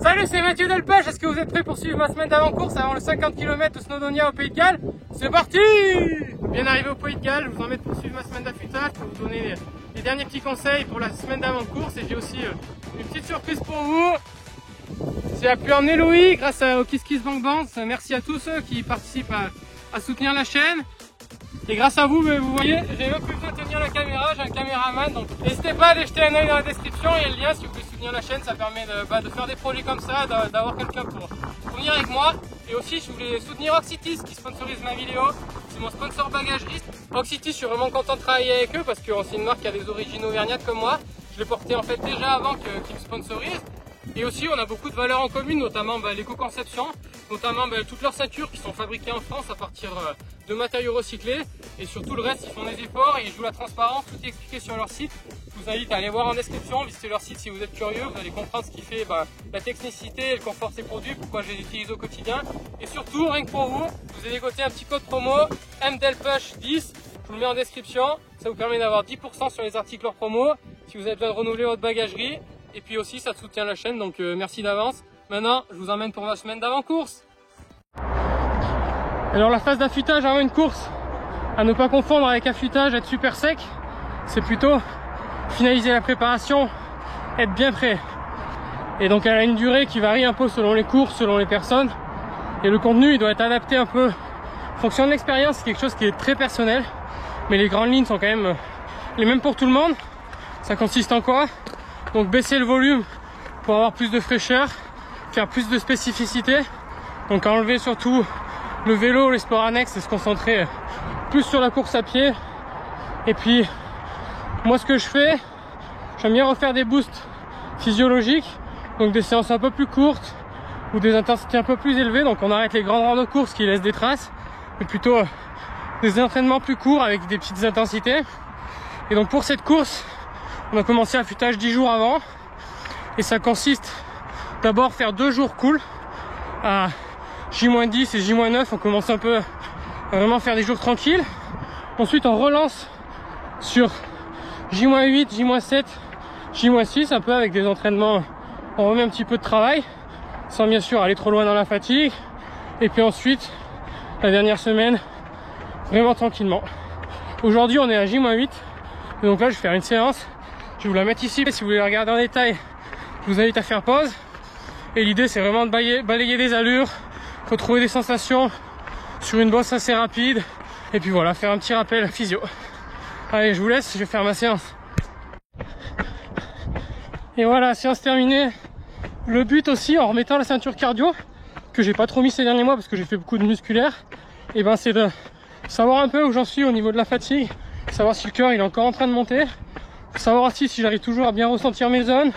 Salut, c'est Mathieu Delpech. Est-ce que vous êtes prêts pour suivre ma semaine d'avant-course avant le 50 km de Snowdonia au Pays de Galles? C'est parti! Bien arrivé au Pays de Galles, je vous emmène pour suivre ma semaine d'affûtage, pour vous donner les derniers petits conseils pour la semaine d'avant-course. Et j'ai aussi une petite surprise pour vous. J'ai pu emmener Louis grâce au Kiss Kiss Bank Band. Merci à tous ceux qui participent à soutenir la chaîne. Et grâce à vous, vous voyez, j'ai même plus besoin de tenir la caméra, j'ai un caméraman. Donc n'hésitez pas à aller jeter un œil dans la description, il y a le lien si vous voulez soutenir la chaîne, ça permet de faire des projets comme ça, d'avoir quelqu'un pour venir avec moi. Et aussi, je voulais soutenir Oxytis qui sponsorise ma vidéo, c'est mon sponsor bagageriste. Oxytis, je suis vraiment content de travailler avec eux parce que c'est une marque qui a des origines auvergnates comme moi. Je l'ai porté en fait déjà avant qu'ils me sponsorisent. Et aussi, on a beaucoup de valeurs en commun, notamment l'éco-conception, notamment toutes leurs ceintures qui sont fabriquées en France à partir de matériaux recyclés. Et surtout le reste, ils font des efforts et ils jouent la transparence, tout est expliqué sur leur site. Je vous invite à aller voir en description, visiter leur site si vous êtes curieux, vous allez comprendre ce qui fait la technicité et le confort de ces produits, pourquoi je les utilise au quotidien. Et surtout, rien que pour vous, vous avez négocié un petit code promo, MDelpech10, je vous le mets en description. Ça vous permet d'avoir 10% sur les articles hors promo, si vous avez besoin de renouveler votre bagagerie. Et puis aussi, ça soutient la chaîne, donc merci d'avance. Maintenant, je vous emmène pour ma semaine d'avant-course. Alors la phase d'affûtage avant une course, à ne pas confondre avec affûtage, être super sec, c'est plutôt finaliser la préparation, être bien prêt. Et donc elle a une durée qui varie un peu selon les courses, selon les personnes. Et le contenu, il doit être adapté un peu en fonction de l'expérience, c'est quelque chose qui est très personnel. Mais les grandes lignes sont quand même les mêmes pour tout le monde. Ça consiste en quoi? Donc baisser le volume pour avoir plus de fraîcheur, faire plus de spécificité. Donc enlever surtout le vélo, les sports annexes et se concentrer plus sur la course à pied. Et puis moi ce que je fais, j'aime bien refaire des boosts physiologiques, donc des séances un peu plus courtes ou des intensités un peu plus élevées. Donc on arrête les grandes randos courses qui laissent des traces, mais plutôt des entraînements plus courts avec des petites intensités. Et donc pour cette course, on a commencé l'affûtage 10 jours avant et ça consiste d'abord faire 2 jours cool à J-10 et J-9. On commence un peu à vraiment faire des jours tranquilles. Ensuite on relance sur J-8, J-7, J-6 un peu avec des entraînements. On remet un petit peu de travail sans bien sûr aller trop loin dans la fatigue. Et puis ensuite la dernière semaine vraiment tranquillement. Aujourd'hui on est à J-8 et donc là je vais faire une séance. Je vais vous la mettre ici, si vous voulez la regarder en détail, je vous invite à faire pause. Et l'idée c'est vraiment de balayer des allures, retrouver des sensations sur une bosse assez rapide. Et puis voilà, faire un petit rappel physio. Allez, je vous laisse, je vais faire ma séance. Et voilà, séance terminée. Le but aussi, en remettant la ceinture cardio, que j'ai pas trop mis ces derniers mois parce que j'ai fait beaucoup de musculaire, et c'est de savoir un peu où j'en suis au niveau de la fatigue, savoir si le cœur il est encore en train de monter. Savoir aussi si j'arrive toujours à bien ressentir mes zones,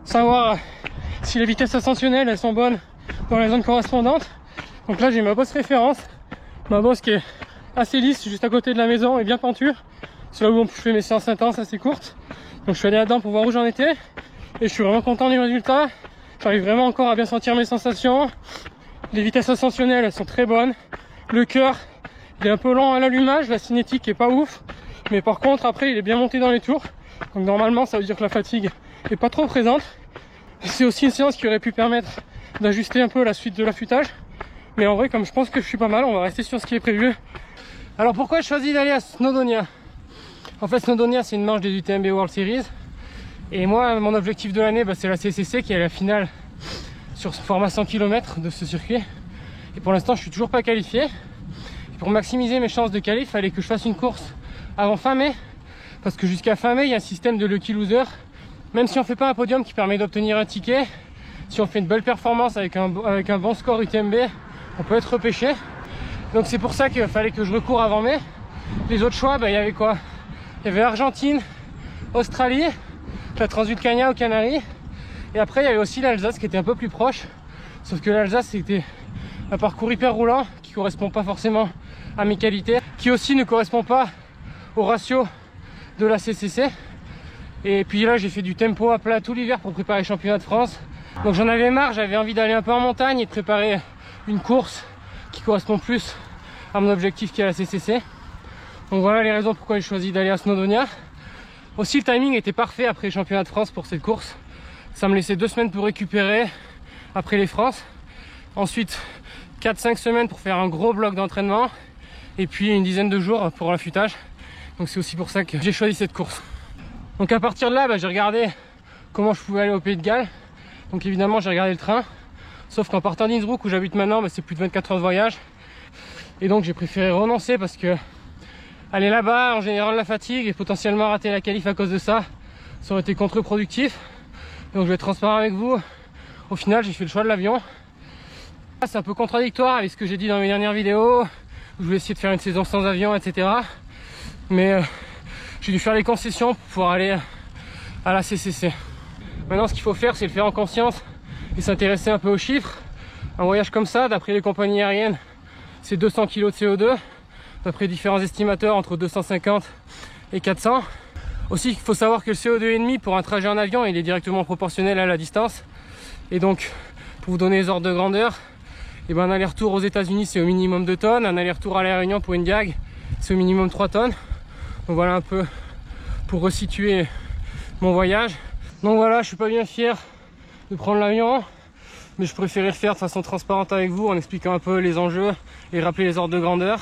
savoir si les vitesses ascensionnelles elles sont bonnes dans les zones correspondantes. Donc là j'ai ma bosse référence, ma bosse qui est assez lisse juste à côté de la maison et bien pentue. C'est là où je fais mes séances intenses assez courtes. Donc je suis allé là-dedans pour voir où j'en étais et je suis vraiment content du résultat. J'arrive vraiment encore à bien sentir mes sensations. Les vitesses ascensionnelles elles sont très bonnes. Le cœur il est un peu lent à l'allumage, la cinétique est pas ouf. Mais par contre après il est bien monté dans les tours. Donc normalement ça veut dire que la fatigue est pas trop présente. C'est aussi une séance qui aurait pu permettre d'ajuster un peu la suite de l'affûtage. Mais en vrai comme je pense que je suis pas mal, on va rester sur ce qui est prévu. Alors pourquoi je choisis d'aller à Snowdonia? En fait Snowdonia c'est une manche des UTMB World Series. Et moi mon objectif de l'année c'est la CCC qui est la finale sur ce format 100 km de ce circuit. Et pour l'instant je suis toujours pas qualifié. Et pour maximiser mes chances de qualif, il fallait que je fasse une course avant fin mai. Parce que jusqu'à fin mai, il y a un système de lucky loser. Même si on fait pas un podium qui permet d'obtenir un ticket, si on fait une belle performance avec un bon score UTMB, on peut être repêché. Donc c'est pour ça qu'il fallait que je recours avant mai. Les autres choix, il y avait quoi? Il y avait Argentine, Australie, la Transvulcania aux Canaries. Et après, il y avait aussi l'Alsace qui était un peu plus proche. Sauf que l'Alsace, c'était un parcours hyper roulant qui correspond pas forcément à mes qualités, qui aussi ne correspond pas au ratio de la CCC. Et puis là j'ai fait du tempo à plat tout l'hiver pour préparer le championnat de France. Donc j'en avais marre, j'avais envie d'aller un peu en montagne et de préparer une course qui correspond plus à mon objectif qui est la CCC. Donc voilà les raisons pourquoi j'ai choisi d'aller à Snowdonia. Aussi le timing était parfait après le championnat de France pour cette course. Ça me laissait 2 semaines pour récupérer, après les France. Ensuite 4-5 semaines pour faire un gros bloc d'entraînement. Et puis une dizaine de jours pour l'affûtage. Donc c'est aussi pour ça que j'ai choisi cette course. Donc à partir de là, j'ai regardé comment je pouvais aller au Pays de Galles. Donc évidemment j'ai regardé le train. Sauf qu'en partant d'Innsbruck où j'habite maintenant, c'est plus de 24 heures de voyage. Et donc j'ai préféré renoncer parce que aller là-bas, en général la fatigue et potentiellement rater la qualif à cause de ça, ça aurait été contre-productif. Donc je vais être transparent avec vous. Au final, j'ai fait le choix de l'avion. C'est un peu contradictoire avec ce que j'ai dit dans mes dernières vidéos. Où je voulais essayer de faire une saison sans avion, etc. Mais j'ai dû faire les concessions pour pouvoir aller à la CCC. Maintenant, ce qu'il faut faire, c'est le faire en conscience et s'intéresser un peu aux chiffres. Un voyage comme ça, d'après les compagnies aériennes, c'est 200 kg de CO2. D'après différents estimateurs, entre 250 et 400. Aussi, il faut savoir que le CO2,5 pour un trajet en avion, il est directement proportionnel à la distance. Et donc, pour vous donner les ordres de grandeur, un aller-retour aux États-Unis, c'est au minimum 2 tonnes. Un aller-retour à La Réunion pour une diag, c'est au minimum 3 tonnes. Donc voilà un peu pour resituer mon voyage. Donc voilà, je suis pas bien fier de prendre l'avion, mais je préférais le faire de façon transparente avec vous en expliquant un peu les enjeux et rappeler les ordres de grandeur.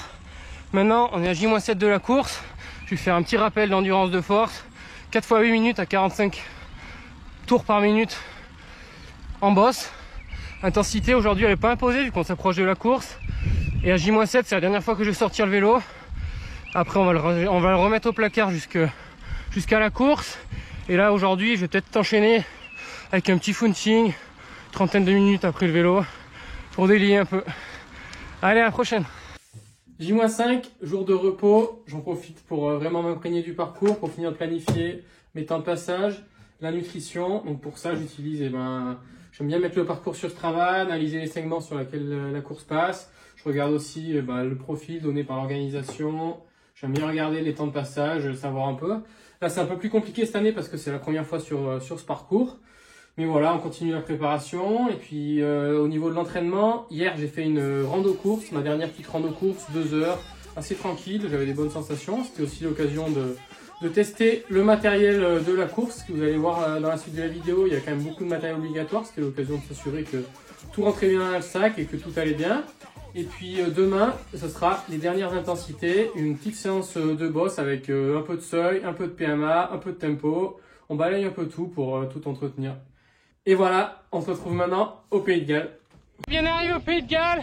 Maintenant, on est à J-7 de la course. Je vais faire un petit rappel d'endurance de force. 4 x 8 minutes à 45 tours par minute en bosse. Intensité aujourd'hui elle n'est pas imposée vu qu'on s'approche de la course. Et à J-7 c'est la dernière fois que je vais sortir le vélo. Après on va le remettre au placard jusqu'à la course. Et là aujourd'hui je vais peut-être t'enchaîner avec un petit footing, trentaine de minutes après le vélo pour délier un peu. Allez, à la prochaine. J-5, jour de repos. J'en profite pour vraiment m'imprégner du parcours, pour finir de planifier mes temps de passage, la nutrition. Donc pour ça j'utilise j'aime bien mettre le parcours sur Strava, analyser les segments sur lesquels la course passe. Je regarde aussi le profil donné par l'organisation. J'aime bien regarder les temps de passage, savoir un peu. Là, c'est un peu plus compliqué cette année parce que c'est la première fois sur ce parcours. Mais voilà, on continue la préparation. Et puis, au niveau de l'entraînement, hier, j'ai fait une rando-course, ma dernière petite rando-course, 2 heures, assez tranquille. J'avais des bonnes sensations. C'était aussi l'occasion de tester le matériel de la course. Vous allez voir dans la suite de la vidéo, il y a quand même beaucoup de matériel obligatoire. C'était l'occasion de s'assurer que tout rentrait bien dans le sac et que tout allait bien. Et puis demain, ce sera les dernières intensités, une petite séance de boss avec un peu de seuil, un peu de PMA, un peu de tempo. On balaye un peu tout pour tout entretenir. Et voilà, on se retrouve maintenant au Pays de Galles. Bien arrivé au Pays de Galles,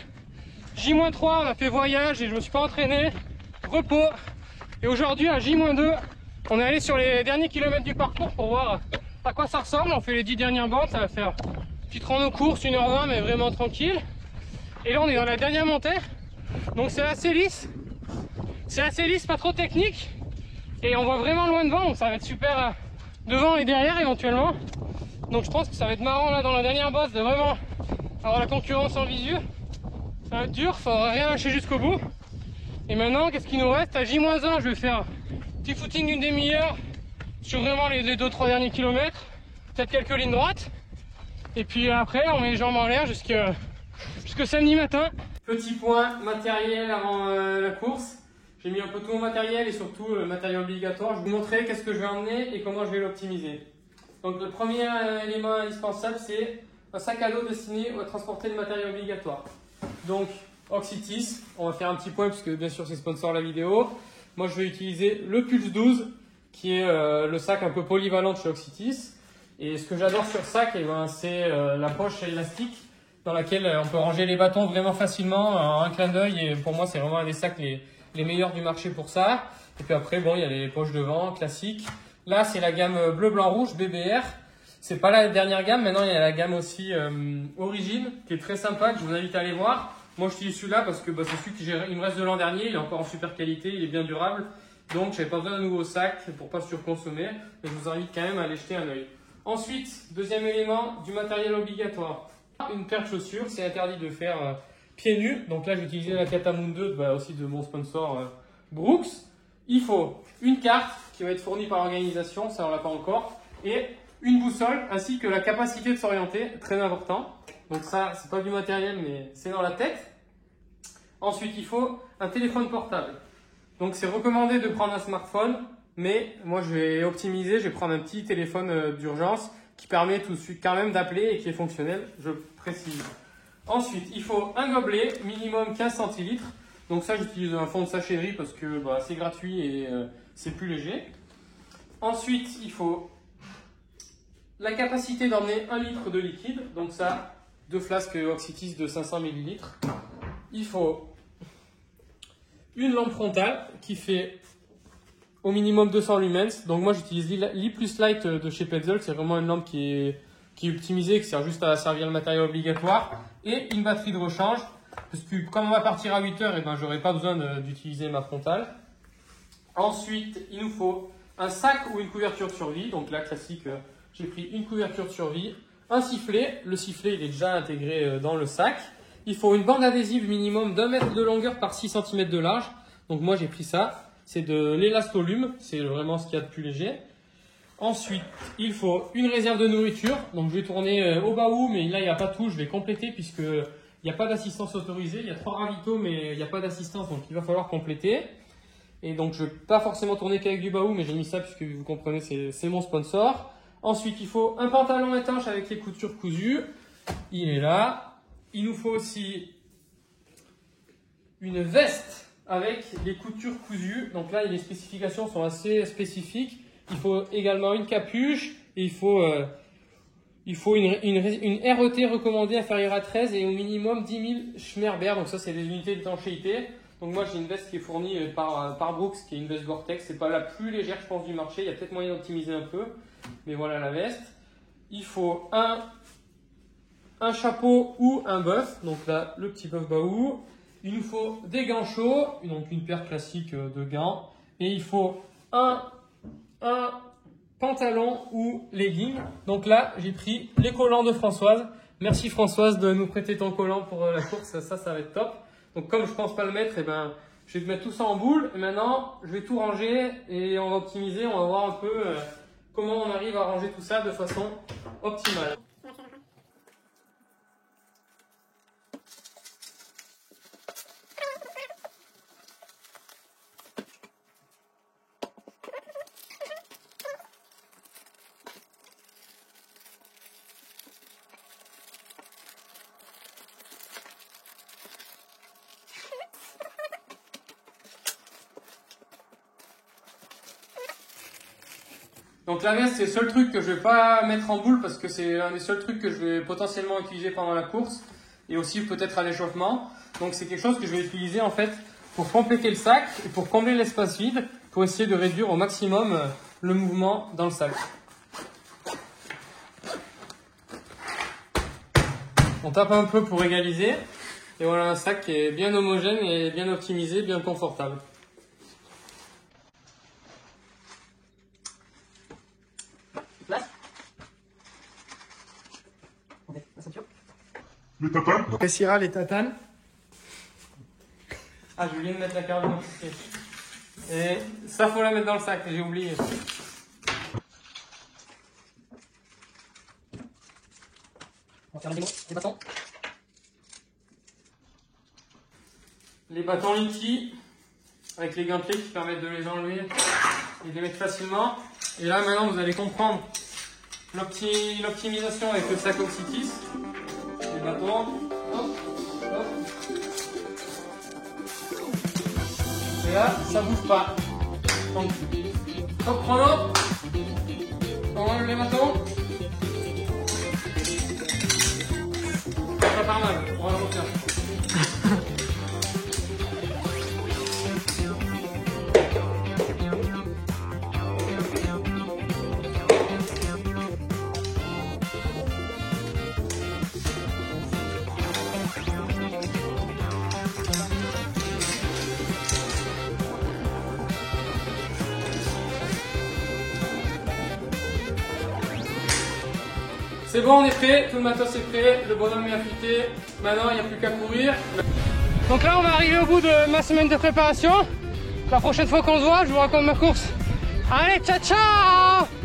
J-3, on a fait voyage et je me suis pas entraîné, repos. Et aujourd'hui à J-2, on est allé sur les derniers kilomètres du parcours pour voir à quoi ça ressemble. On fait les 10 dernières bandes, ça va faire une petite rando course, 1h20 mais vraiment tranquille. Et là on est dans la dernière montée, donc c'est assez lisse, pas trop technique. Et on voit vraiment loin devant, donc ça va être super devant et derrière éventuellement. Donc je pense que ça va être marrant là dans la dernière bosse de vraiment avoir la concurrence en visu. Ça va être dur, faudra rien lâcher jusqu'au bout. Et maintenant qu'est-ce qu'il nous reste? À J-1, je vais faire un petit footing d'une demi-heure sur vraiment les 2-3 derniers kilomètres. Peut-être quelques lignes droites. Et puis après on met les jambes en l'air jusque samedi matin. Petit point matériel avant la course. J'ai mis un peu tout mon matériel et surtout le matériel obligatoire. Je vais vous montrer qu'est-ce que je vais emmener et comment je vais l'optimiser. Donc le premier élément indispensable, c'est un sac à dos destiné à transporter le matériel obligatoire. Donc Oxytis, on va faire un petit point puisque bien sûr c'est sponsor la vidéo. Moi je vais utiliser le Pulse 12 qui est le sac un peu polyvalent de chez Oxytis. Et ce que j'adore sur ce sac, c'est la poche élastique dans laquelle on peut ranger les bâtons vraiment facilement en un clin d'œil. Et pour moi c'est vraiment un des sacs les meilleurs du marché pour ça. Et puis après bon, il y a les poches devant classiques. Là, c'est la gamme bleu, blanc, rouge, BBR. C'est pas la dernière gamme. Maintenant, il y a la gamme aussi Origine, qui est très sympa, que je vous invite à aller voir. Moi, j'utilise celui-là parce que c'est celui qu'il me reste de l'an dernier. Il est encore en super qualité, il est bien durable. Donc, j'avais pas besoin d'un nouveau sac pour pas surconsommer. Mais je vous invite quand même à aller jeter un œil. Ensuite, deuxième élément, du matériel obligatoire. Une paire de chaussures, c'est interdit de faire pieds nus. Donc là, j'ai utilisé la Catamoun 2, aussi de mon sponsor Brooks. Il faut une carte qui va être fournie par l'organisation, ça on l'a pas encore, et une boussole ainsi que la capacité de s'orienter, très important. Donc ça, c'est pas du matériel, mais c'est dans la tête. Ensuite, il faut un téléphone portable. Donc c'est recommandé de prendre un smartphone, mais moi je vais optimiser, je vais prendre un petit téléphone d'urgence qui permet tout de suite quand même d'appeler et qui est fonctionnel, je précise. Ensuite, il faut un gobelet, minimum 15 centilitres. Donc ça, j'utilise un fond de sachet parce que c'est gratuit et c'est plus léger. Ensuite, il faut la capacité d'emmener 1 litre de liquide. Donc ça, 2 flasques Oxytis de 500 ml. Il faut une lampe frontale qui fait au minimum 200 lumens. Donc moi, j'utilise l'I+ Light de chez Petzl. C'est vraiment une lampe qui est optimisée, qui sert juste à servir le matériel obligatoire. Et une batterie de rechange. Parce que comme on va partir à 8 h, je n'aurai pas besoin d'utiliser ma frontale. Ensuite, il nous faut un sac ou une couverture de survie. Donc là, classique, j'ai pris une couverture de survie. Un sifflet. Le sifflet, il est déjà intégré dans le sac. Il faut une bande adhésive minimum d'1 mètre de longueur par 6 cm de large. Donc moi, j'ai pris ça. C'est de l'élastolume. C'est vraiment ce qu'il y a de plus léger. Ensuite, il faut une réserve de nourriture. Donc je vais tourner au bas où, mais là, il n'y a pas tout. Je vais compléter puisque il n'y a pas d'assistance autorisée. Il y a 3 ravitaux, mais il n'y a pas d'assistance. Donc il va falloir compléter. Et donc je ne vais pas forcément tourner qu'avec du Baou, mais j'ai mis ça puisque vous comprenez, c'est mon sponsor. Ensuite, il faut un pantalon étanche avec les coutures cousues. Il est là. Il nous faut aussi une veste avec les coutures cousues. Donc là, les spécifications sont assez spécifiques. Il faut également une capuche et il faut une RET recommandée inférieure à 13 et au minimum 10 000 Schmerber. Donc ça, c'est des unités d'étanchéité. Donc moi, j'ai une veste qui est fournie par Brooks, qui est une veste Gore-Tex. C'est pas la plus légère, je pense, du marché. Il y a peut-être moyen d'optimiser un peu. Mais voilà la veste. Il faut un chapeau ou un bœuf. Donc là, le petit bœuf Baou. Il nous faut des gants chauds, donc une paire classique de gants. Et il faut un pantalon ou legging. Donc là, j'ai pris les collants de Françoise. Merci Françoise de nous prêter ton collant pour la course. Ça va être top. Donc comme je pense pas le mettre, je vais mettre tout ça en boule. Et maintenant, je vais tout ranger et on va optimiser. On va voir un peu comment on arrive à ranger tout ça de façon optimale. Donc la veste, c'est le seul truc que je vais pas mettre en boule parce que c'est un des seuls trucs que je vais potentiellement utiliser pendant la course et aussi peut-être à l'échauffement. Donc c'est quelque chose que je vais utiliser en fait pour compléter le sac et pour combler l'espace vide pour essayer de réduire au maximum le mouvement dans le sac. On tape un peu pour égaliser et voilà un sac qui est bien homogène et bien optimisé, bien confortable. Les tatanes. Essira les tatanes. Ah, j'ai oublié de mettre la carte d'identité. Et ça, faut la mettre dans le sac, j'ai oublié. On va faire les bâtons. Les bâtons Linky, avec les gantelets qui permettent de les enlever et de les mettre facilement. Et là, maintenant, vous allez comprendre l'optimisation avec le sac Oxytis. Les bâtons, hop, hop. Et là, ça bouge pas. Donc, top chrono. On enlève les bâtons. Ça part mal, on va le refaire. C'est bon, on est prêt, tout le matos est prêt, le bonhomme est affûté, maintenant il n'y a plus qu'à courir. Donc là on va arriver au bout de ma semaine de préparation. La prochaine fois qu'on se voit, je vous raconte ma course. Allez, ciao ciao!